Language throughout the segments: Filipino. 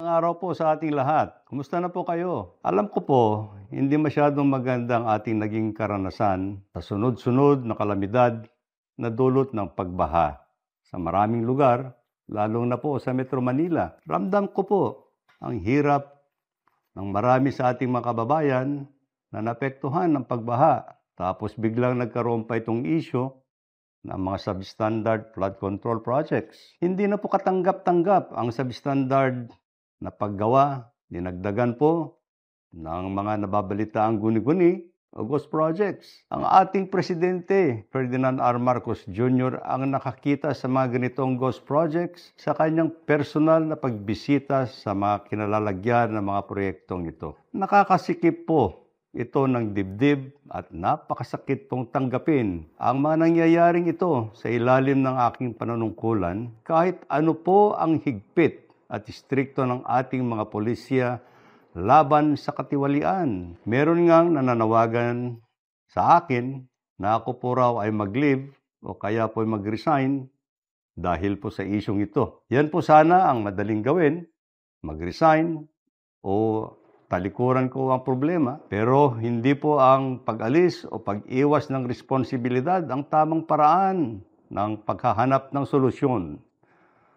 Magandang araw po sa ating lahat. Kumusta na po kayo? Alam ko po, hindi masyadong magandang ating naging karanasan sa sunod-sunod na kalamidad na dulot ng pagbaha sa maraming lugar, lalong na po sa Metro Manila. Ramdam ko po ang hirap ng marami sa ating mga kababayan na naapektuhan ng pagbaha. Tapos biglang nagkaroon pa itong issue ng mga substandard flood control projects. Hindi na po katanggap-tanggap ang substandard na paggawa, dinagdagan po ng mga nababalitaang guni-guni o ghost projects. Ang ating Presidente, Ferdinand R. Marcos Jr. ang nakakita sa mga ganitong ghost projects sa kanyang personal na pagbisita sa mga kinalalagyan ng mga proyektong ito. Nakakasikip po ito ng dibdib at napakasakit pong tanggapin ang mga nangyayaring ito sa ilalim ng aking panunungkulan kahit ano po ang higpit at istrikto ng ating mga pulisya laban sa katiwalian. Meron ngang nananawagan sa akin na ako po raw ay mag-leave o kaya po ay mag-resign dahil po sa isyong ito. Yan po sana ang madaling gawin, mag-resign o talikuran ko ang problema, pero hindi po ang pag-alis o pag-iwas ng responsibilidad ang tamang paraan ng paghahanap ng solusyon.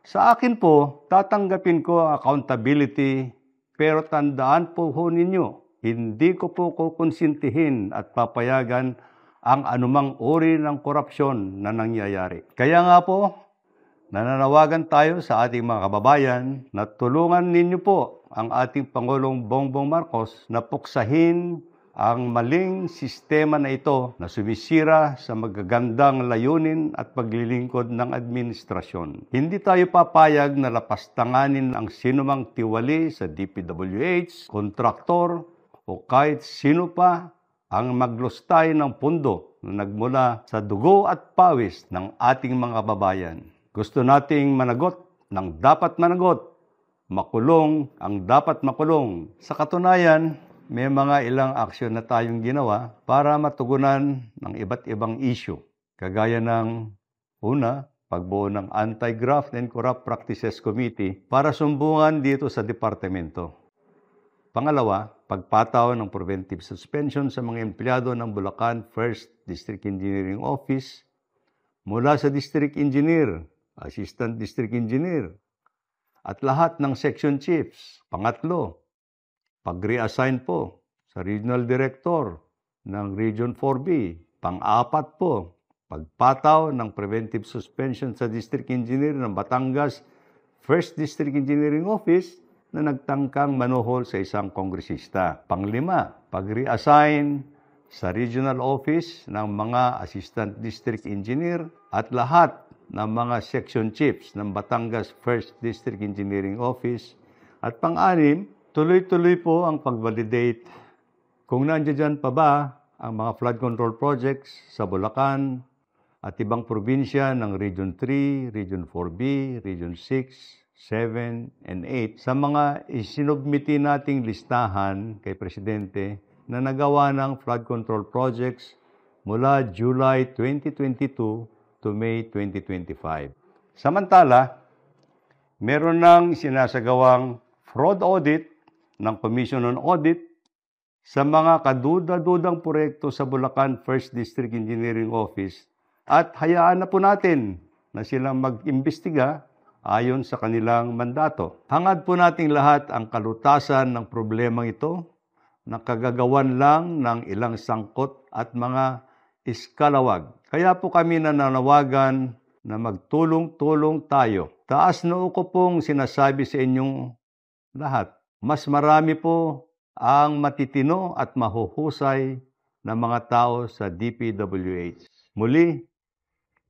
Sa akin po, tatanggapin ko ang accountability, pero tandaan po ninyo, hindi ko po kukonsintihin at papayagan ang anumang uri ng korupsyon na nangyayari. Kaya nga po, nananawagan tayo sa ating mga kababayan na tulungan ninyo po ang ating Pangulong Bongbong Marcos na puksahin ang maling sistema na ito na sumisira sa magagandang layunin at paglilingkod ng administrasyon. Hindi tayo papayag na lapastanganin ang sinumang tiwali sa DPWH, kontraktor o kahit sino pa ang maglustay ng pundo na nagmula sa dugo at pawis ng ating mga kababayan. Gusto nating managot ng dapat managot, makulong ang dapat makulong. Sa katunayan, may mga ilang aksyon na tayong ginawa para matugunan ng iba't ibang issue. Kagaya ng una, pagbuo ng Anti-Graft and Corrupt Practices Committee para sumbungan dito sa departamento. Pangalawa, pagpataw ng preventive suspension sa mga empleyado ng Bulacan 1st District Engineering Office mula sa District Engineer, Assistant District Engineer, at lahat ng section chiefs. Pangatlo, pag-reassign po sa regional director ng Region 4B. Pang-apat po, pagpataw ng preventive suspension sa District Engineer ng Batangas 1st District Engineering Office na nagtangkang manuhol sa isang kongresista. Panglima, pag-reassign sa regional office ng mga assistant district engineer at lahat ng mga section chiefs ng Batangas 1st District Engineering Office. At pang-anim, tuloy-tuloy po ang pag-validate kung nandiyan pa ba ang mga flood control projects sa Bulacan at ibang probinsya ng Region 3, Region 4B, Region 6, 7, and 8 sa mga isinubmiti nating listahan kay Presidente na nagawa ng flood control projects mula July 2022 to May 2025. Samantala, meron nang sinasagawang fraud audit ng Commission on Audit sa mga kaduda-dudang proyekto sa Bulacan 1st District Engineering Office at hayaan na po natin na silang mag-imbestiga ayon sa kanilang mandato. Hangad po nating lahat ang kalutasan ng problemang ito na kagagawan lang ng ilang sangkot at mga iskalawag. Kaya po kami nananawagan na magtulong-tulong tayo. Taas noo ko pong sinasabi sa inyong lahat. Mas marami po ang matitino at mahuhusay na mga tao sa DPWH. Muli,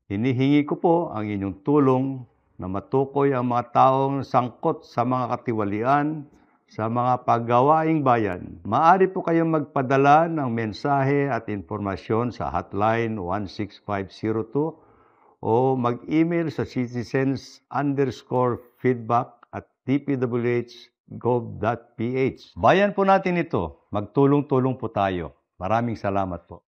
hinihingi ko po ang inyong tulong na matukoy ang mga taong sangkot sa mga katiwalian sa mga paggawaing bayan. Maaari po kayong magpadala ng mensahe at informasyon sa hotline 16502 o mag-email sa citizens_feedback@dpwh.gov.ph. Bayan po natin ito. Magtulong-tulong po tayo. Maraming salamat po.